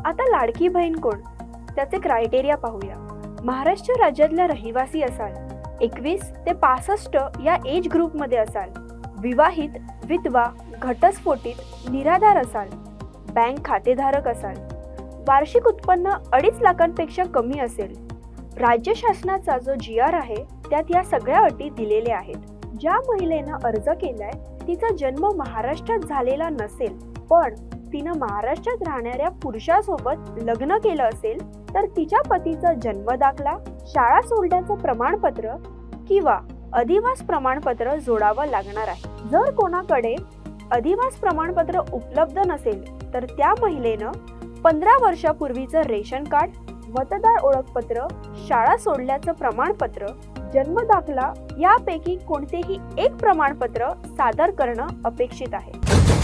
आता लाडकी बहीण कोण, त्याचे क्रायटेरिया पाहूया. महाराष्ट्र राज्यातला रहिवासी असाल, 21 ते 65 या एज ग्रुपमध्ये असाल, विवाहित, विधवा, घटस्फोटित, निराधार असाल, बँक खातेधारक असाल, वार्षिक उत्पन्न 2.5 लाखांपेक्षा कमी असेल. राज्य शासनाचा जो GR आहे त्यात या सगळ्या अटी दिलेल्या आहेत. ज्या महिलेनं अर्ज केलाय तिचा जन्म महाराष्ट्रात झालेला नसेल, पण तिनं महाराष्ट्रात राहणाऱ्या पुरुषासोबत लग्न केलं असेल तर तिच्या पतीचा जन्म दाखला, शाळा सोडण्याचं प्रमाणपत्र किंवा अधिवास प्रमाणपत्र जोडावं लागणार आहे. जर कोणाकडे अधिवास प्रमाणपत्र उपलब्ध नसेल तर त्या महिलेनं 15 वर्षापूर्वीचं रेशन कार्ड, मतदार ओळखपत्र, शाळा सोडल्याचं प्रमाणपत्र, जन्म दाखला यापैकी कोणतेही एक प्रमाणपत्र सादर करणं अपेक्षित आहे.